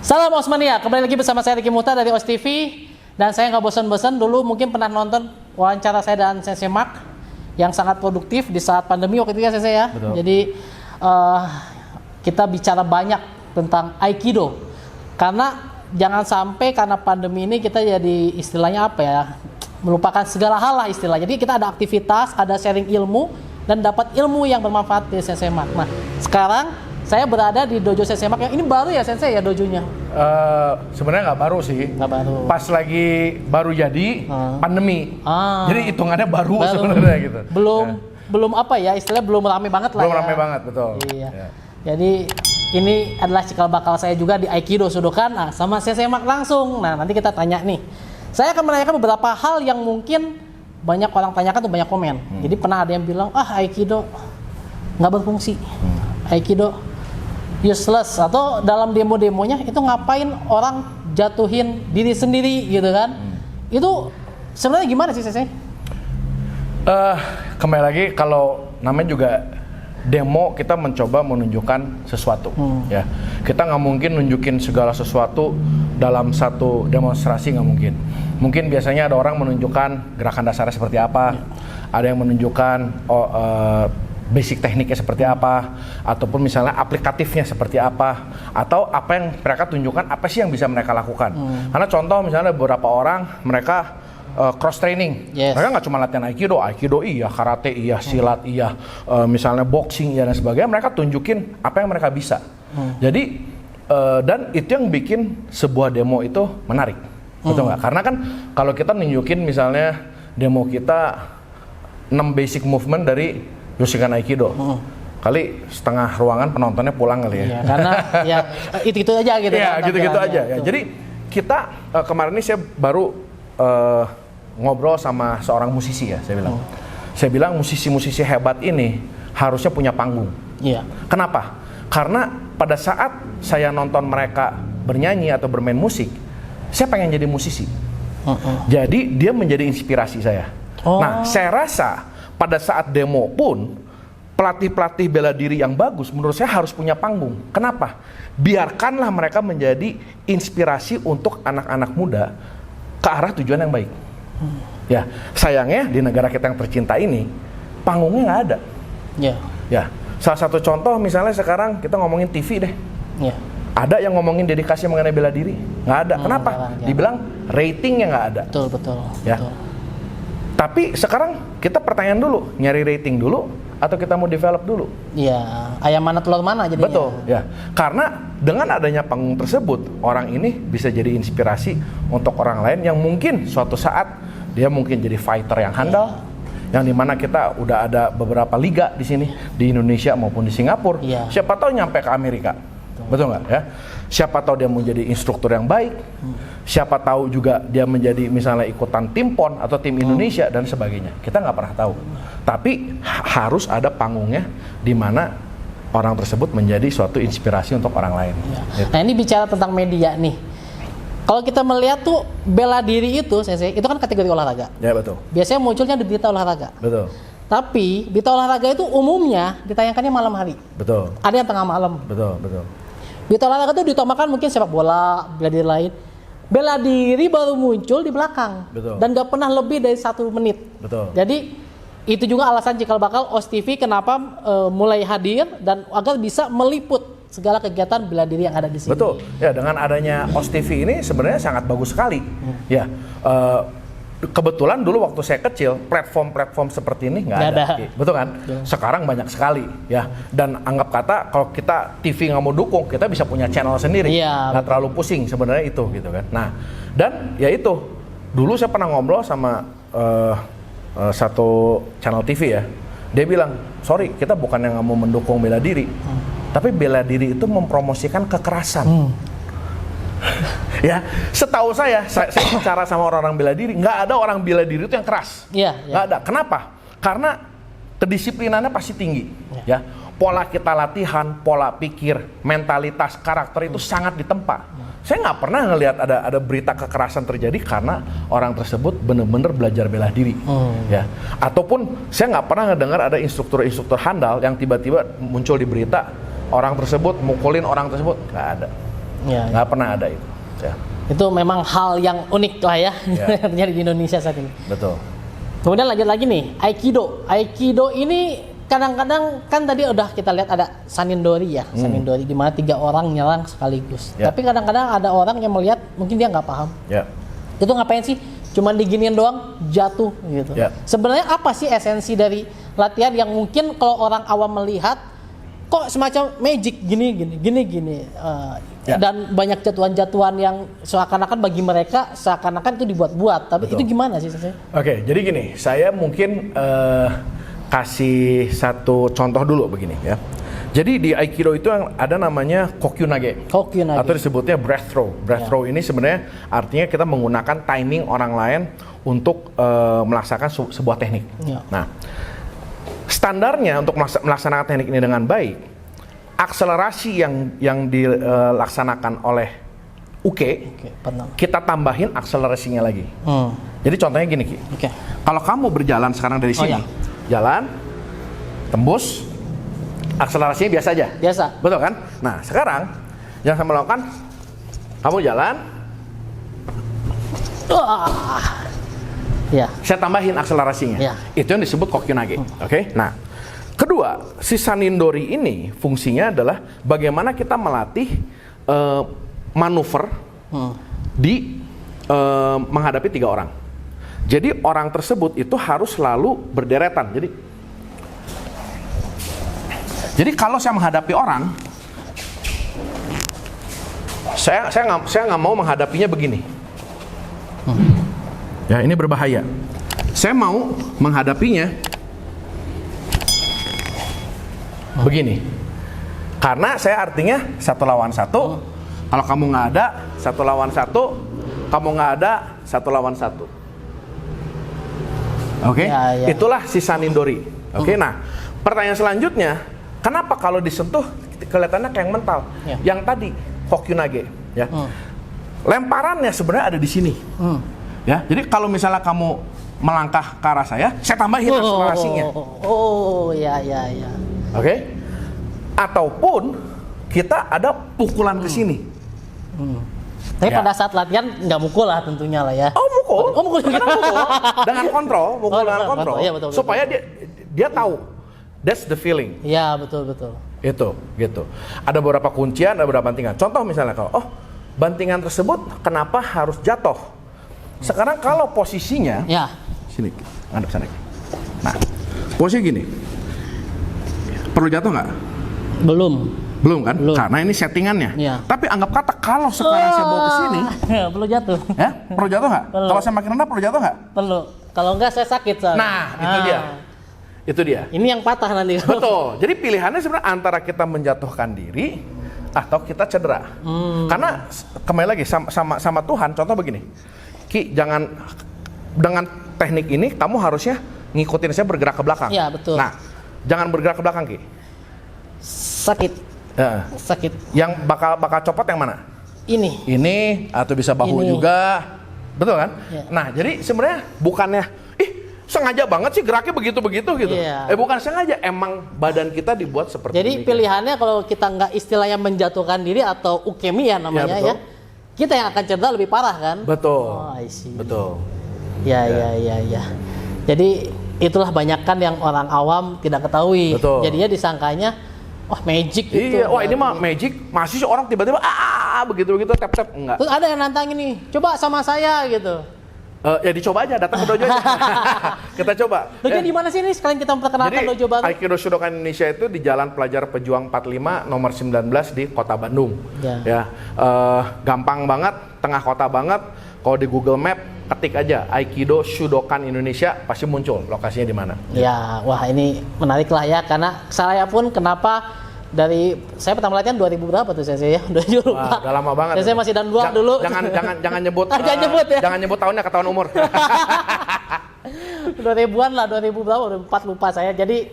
Salam Osmania, kembali lagi bersama saya Ricky Muhtar dari OS TV. Dan saya nggak bosan-bosan, dulu mungkin pernah nonton wawancara saya dan Sensei Mark yang sangat produktif di saat pandemi waktu itu ya Sensei ya. Betul. Jadi kita bicara banyak tentang Aikido. Karena jangan sampai karena pandemi ini kita jadi istilahnya apa ya, melupakan segala hal lah istilahnya. Jadi kita ada aktivitas, ada sharing ilmu, dan dapat ilmu yang bermanfaat dari Sensei Mark. Nah sekarang saya berada di dojo Sensei Mark yang ini baru ya Sensei ya dojonya? Sebenarnya nggak baru sih. Nggak baru. Pas lagi baru jadi pandemi. Jadi hitungannya baru sebenarnya gitu. Belum apa ya istilahnya belum rame banget lah. Belum ya. rame banget betul. Iya. Ya. Jadi ini adalah cikal bakal saya juga di Aikido Shodokan sama Sensei Mark langsung. Nah nanti kita tanya nih. Saya akan menanyakan beberapa hal yang mungkin banyak orang tanyakan tuh banyak komen. Jadi pernah ada yang bilang Aikido nggak berfungsi. Aikido useless, atau dalam demo-demonya itu ngapain orang jatuhin diri sendiri gitu kan. Itu sebenarnya gimana sih Sensei? Kembali lagi kalau namanya juga demo, kita mencoba menunjukkan sesuatu ya. Kita nggak mungkin nunjukin segala sesuatu dalam satu demonstrasi, nggak mungkin. Mungkin biasanya ada orang menunjukkan gerakan dasarnya seperti apa, ada yang menunjukkan basic tekniknya seperti apa, ataupun misalnya aplikatifnya seperti apa, atau apa yang mereka tunjukkan, apa sih yang bisa mereka lakukan. Karena contoh misalnya beberapa orang mereka cross training, mereka nggak cuma latihan Aikido iya, karate iya, silat iya, misalnya boxing iya dan sebagainya, mereka tunjukin apa yang mereka bisa. Jadi dan itu yang bikin sebuah demo itu menarik, betul nggak? Karena kan kalau kita nunjukin misalnya demo kita 6 basic movement dari Yoshikan Aikido, kali setengah ruangan penontonnya pulang kali ya. Iya, karena ya itu aja gitu. Iya, gitu-gitu aja ya. Jadi kita kemarin ini saya baru ngobrol sama seorang musisi ya, saya bilang. Saya bilang musisi-musisi hebat ini harusnya punya panggung. Iya. Kenapa? Karena pada saat saya nonton mereka bernyanyi atau bermain musik, saya pengen jadi musisi. Jadi dia menjadi inspirasi saya. Nah, saya rasa pada saat demo pun pelatih-pelatih bela diri yang bagus menurut saya harus punya panggung. Kenapa? Biarkanlah mereka menjadi inspirasi untuk anak-anak muda ke arah tujuan yang baik. Ya, sayangnya di negara kita yang tercinta ini panggungnya nggak ada. Ya, salah satu contoh misalnya sekarang kita ngomongin TV deh. Ada yang ngomongin dedikasi mengenai bela diri? Nggak ada. Kenapa? Dibilang ratingnya nggak ada. Betul. Ya. Tapi sekarang kita pertanyaan dulu, nyari rating dulu atau kita mau develop dulu? Iya, ayam mana telur mana jadinya. Betul, ya. Karena dengan adanya panggung tersebut, orang ini bisa jadi inspirasi untuk orang lain yang mungkin suatu saat dia mungkin jadi fighter yang handal, yang dimana kita udah ada beberapa liga di sini, di Indonesia maupun di Singapura. Siapa tahu nyampe ke Amerika. Betul nggak ya? Siapa tahu dia menjadi instruktur yang baik, siapa tahu juga dia menjadi misalnya ikutan tim PON atau tim Indonesia dan sebagainya. Kita nggak pernah tahu. Tapi harus ada panggungnya di mana orang tersebut menjadi suatu inspirasi untuk orang lain. Nah ini bicara tentang media nih. Kalau kita melihat tuh bela diri itu, Sensei, itu kan kategori olahraga. Ya betul. Biasanya munculnya di berita olahraga. Betul. Tapi berita olahraga itu umumnya ditayangkannya malam hari. Betul. Ada yang tengah malam. Betul. Berita olahraga itu diutamakan mungkin sepak bola, bela diri lain. Bela diri baru muncul di belakang. Betul. Dan gak pernah lebih dari 1 menit. Betul. Jadi itu juga alasan cikal bakal OS TV kenapa mulai hadir dan agar bisa meliput segala kegiatan bela diri yang ada di sini. Betul. Ya, dengan adanya OS TV ini sebenarnya sangat bagus sekali. Ya. Kebetulan dulu waktu saya kecil platform-platform seperti ini nggak ada. Betul kan? Sekarang banyak sekali ya. Dan anggap kata kalau kita TV nggak mau dukung, kita bisa punya channel sendiri. Nggak terlalu pusing sebenarnya itu gitu kan. Nah, dan ya itu dulu saya pernah ngobrol sama satu channel TV ya, dia bilang, sorry kita bukan yang nggak mau mendukung bela diri, tapi bela diri itu mempromosikan kekerasan. Ya, setahu saya bicara sama orang-orang bela diri, nggak ada orang bela diri itu yang keras. Nggak ada. Kenapa? Karena kedisiplinannya pasti tinggi. Ya, pola kita latihan, pola pikir, mentalitas, karakter itu sangat ditempa. Saya nggak pernah ngelihat ada berita kekerasan terjadi karena orang tersebut benar-benar belajar bela diri. Ya, ataupun saya nggak pernah ngedengar ada instruktur-instruktur handal yang tiba-tiba muncul di berita orang tersebut mukulin orang tersebut. Nggak ada. Nggak pernah ada itu. Ya. Itu memang hal yang unik lah ya, terjadi di Indonesia saat ini. Betul. Kemudian lanjut lagi nih, Aikido. Aikido ini kadang-kadang kan tadi udah kita lihat ada sanindori ya, sanindori di mana 3 orang nyerang sekaligus. Tapi kadang-kadang ada orang yang melihat mungkin dia nggak paham. Itu ngapain sih? Cuman diginiin doang jatuh gitu. Sebenarnya apa sih esensi dari latihan yang mungkin kalau orang awam melihat kok semacam magic gini dan banyak jatuhan-jatuhan yang seakan-akan bagi mereka seakan-akan itu dibuat-buat, tapi itu gimana sih? Oke, jadi gini, saya mungkin kasih satu contoh dulu begini ya. Jadi di Aikido itu yang ada namanya Kokyunage. Atau disebutnya breath throw. Breath throw ini sebenarnya artinya kita menggunakan timing orang lain untuk melaksanakan sebuah teknik. Nah, standarnya untuk melaksanakan teknik ini dengan baik, akselerasi yang dilaksanakan oleh Uke, kita tambahin akselerasinya lagi. Jadi contohnya gini Ki, kalau kamu berjalan sekarang dari sini, jalan, tembus, akselerasinya biasa aja. Betul kan? Nah sekarang yang saya melakukan, kamu jalan, saya tambahin akselerasinya. Itu yang disebut Kokyunage. Oke? Nah, kedua, si sanindori ini fungsinya adalah bagaimana kita melatih manuver di menghadapi 3 orang. Jadi orang tersebut itu harus selalu berderetan. Jadi kalau saya menghadapi orang, saya nggak mau menghadapinya begini. Ya, ini berbahaya. Saya mau menghadapinya begini. Karena saya artinya 1 lawan 1. Kalau kamu nggak ada 1 lawan 1, kamu nggak ada 1 lawan 1. Oke? Itulah si sanindori. Oke? Nah, pertanyaan selanjutnya, kenapa kalau disentuh kelihatannya kayak mental? Yang tadi Kokyunage, ya. Lemparannya sebenarnya ada di sini. Ya, jadi kalau misalnya kamu melangkah ke arah saya tambahin akselerasinya. Ya. Oke? Ataupun kita ada pukulan ke sini. Tapi pada saat latihan nggak mukul lah tentunya lah ya. Mukul juga. Dengan kontrol, mukul dengan kontrol. Betul, supaya dia tahu. That's the feeling. Iya, betul. Itu, gitu. Ada beberapa kuncian, ada beberapa bantingan. Contoh misalnya kalau, bantingan tersebut kenapa harus jatuh? Sekarang kalau posisinya, sini, ngadep sana. Nah, posisi gini, perlu jatuh nggak? Belum kan? Karena ini settingannya. Tapi anggap kata kalau sekarang saya bawa ke sini, perlu jatuh. Ya, perlu jatuh nggak? Kalau saya makin rendah perlu jatuh nggak? Perlu. Kalau enggak saya sakit soalnya. Nah, itu dia. Ini yang patah nanti. Betul. Jadi pilihannya sebenarnya antara kita menjatuhkan diri atau kita cedera. Karena kembali lagi sama Tuhan. Contoh begini, Ki, jangan dengan teknik ini kamu harusnya ngikutin saya bergerak ke belakang. Iya, betul. Nah, jangan bergerak ke belakang, Ki. Sakit. Yang bakal copot yang mana? Ini atau bisa bahu juga. Betul kan? Nah, jadi sebenarnya bukannya sengaja banget sih geraknya begitu-begitu gitu. Bukan sengaja, emang badan kita dibuat seperti ini. Jadi pilihannya kalau kita nggak istilahnya menjatuhkan diri atau ukemi ya namanya ya, kita yang akan cedera lebih parah kan? Betul. Betul. Ya. Jadi itulah banyakkan yang orang awam tidak ketahui. Jadinya disangkanya magic gitu. Wah ini mah magic. Masih orang tiba-tiba begitu tap-tap enggak. Terus ada yang nantangin nih, coba sama saya gitu. Ya dicoba aja, datang ke dojo aja. Kita coba. Dojo di mana sih ini? Sekalian kita memperkenalkan dojo baru. Aikido Shodokan Indonesia itu di Jalan Pelajar Pejuang 45 nomor 19 di Kota Bandung. Gampang banget, tengah kota banget. Kalau di Google Map ketik aja Aikido Shodokan Indonesia, pasti muncul lokasinya di mana. Ya, wah ini menarik lah ya, karena saya pun kenapa dari saya pertama latihan 2000 berapa tuh saya ya, udah lupa. Wah, udah lama banget. Saya masih dan dua dulu. Jangan nyebut. Jangan nyebut ya. Jangan nyebut tahunnya, ketahuan umur. 2000-an lah, 2000 berapa, 2004 lupa saya. Jadi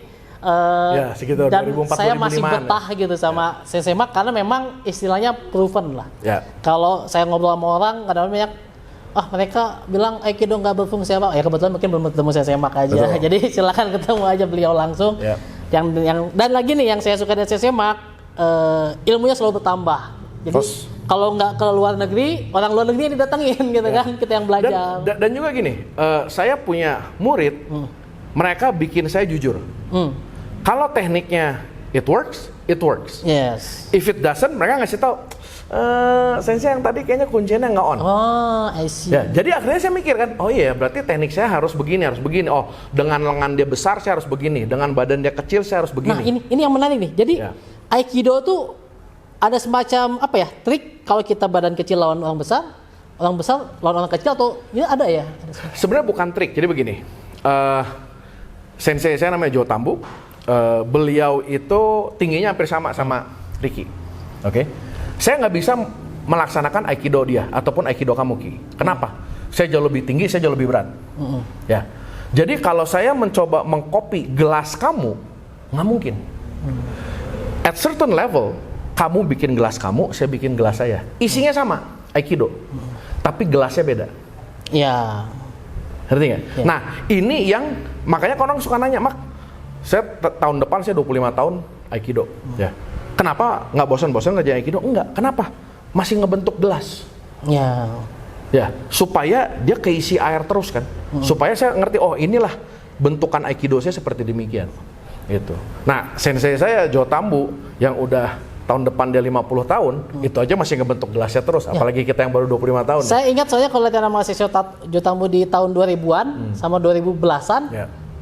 ya, sekitar dan 2004, saya masih 2005-an betah gitu sama Sensei Mark karena memang istilahnya proven lah. Ya. Kalau saya ngobrol sama orang kadang banyak mereka bilang Aikido nggak berfungsi apa? Ya kebetulan mungkin belum ketemu Sensei Mark aja. Betul. Jadi silakan ketemu aja beliau langsung. Ya. Yang dan lagi nih yang saya suka dari Sensei Mark, ilmunya selalu bertambah. Jadi Terus, kalau nggak ke luar negeri, orang luar negeri yang didatengin gitu kan, kita yang belajar. Dan juga gini, saya punya murid, mereka bikin saya jujur. Kalau tekniknya it works, it works. Yes. If it doesn't, mereka ngasih tahu, sensei yang tadi kayaknya kuncinya nggak on. Oh, I see. Ya, jadi akhirnya saya mikir kan, oh iya berarti teknik saya harus begini, harus begini. Oh, dengan lengan dia besar saya harus begini, dengan badan dia kecil saya harus begini. Nah, ini yang menarik nih. Jadi Ya. Aikido tuh ada semacam apa ya? Trik kalau kita badan kecil lawan orang besar lawan orang kecil, atau ini ada ya? Sebenarnya bukan trik, jadi begini. Sensei saya namanya Joe Tambu. Beliau itu tingginya hampir sama Ricky. Oke. Saya nggak bisa melaksanakan Aikido dia ataupun Aikido Kamuki. Kenapa? Saya jauh lebih tinggi, saya jauh lebih berat. Ya. Jadi kalau saya mencoba mengcopy gelas kamu, nggak mungkin. At certain level, kamu bikin gelas kamu, saya bikin gelas saya. Isinya sama, Aikido. Tapi gelasnya beda. Ya. Ngerti nggak? Ya. Nah, ini yang makanya orang suka nanya, Mak, saya tahun depan saya 25 tahun Aikido. Ya. Kenapa nggak bosan-bosan ngerjain Aikido? Enggak. Kenapa? Masih ngebentuk gelas. Ya. Ya, supaya dia keisi air terus kan. Supaya saya ngerti, oh inilah bentukan Aikido saya seperti demikian. Gitu. Nah, sensei saya Joe Tambu yang udah tahun depan dia 50 tahun, itu aja masih ngebentuk gelasnya terus, apalagi kita yang baru 25 tahun. Saya ingat soalnya kalau latihan sama Sensei Joe Tambu di tahun 2000-an sama 2010-an,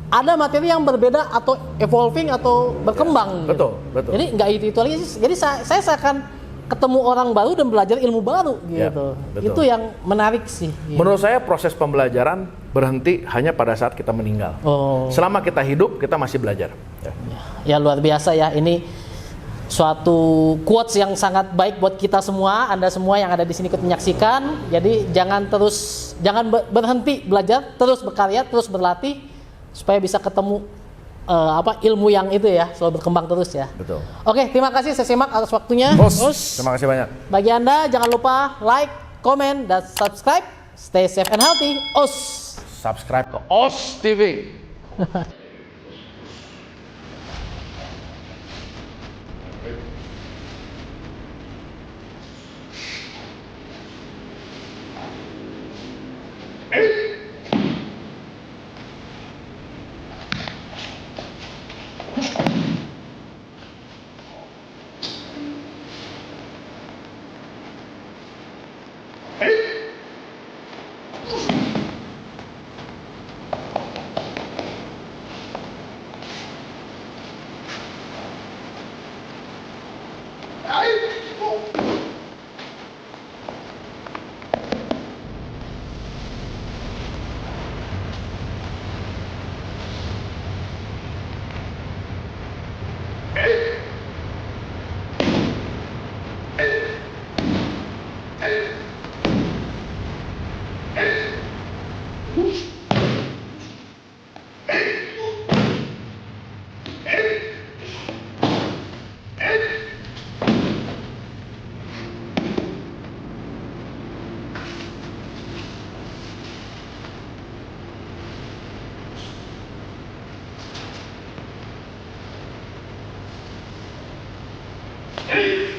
ada materi yang berbeda atau evolving atau berkembang. Betul, betul. Jadi nggak itu lagi. Jadi saya akan ketemu orang baru dan belajar ilmu baru gitu. betul. Itu yang menarik sih. Gitu. Menurut saya proses pembelajaran berhenti hanya pada saat kita meninggal. Oh. Selama kita hidup, kita masih belajar. Ya luar biasa ya, ini suatu quotes yang sangat baik buat kita semua, Anda semua yang ada di sini ikut menyaksikan. Jadi jangan berhenti belajar, terus berkarya, terus berlatih supaya bisa ketemu ilmu yang itu ya, selalu berkembang terus ya. Betul. Oke, terima kasih Sensei Mark atas waktunya. Terima kasih banyak. Bagi Anda jangan lupa like, comment, dan subscribe. Stay safe and healthy. Subscribe ke OS TV. Hey!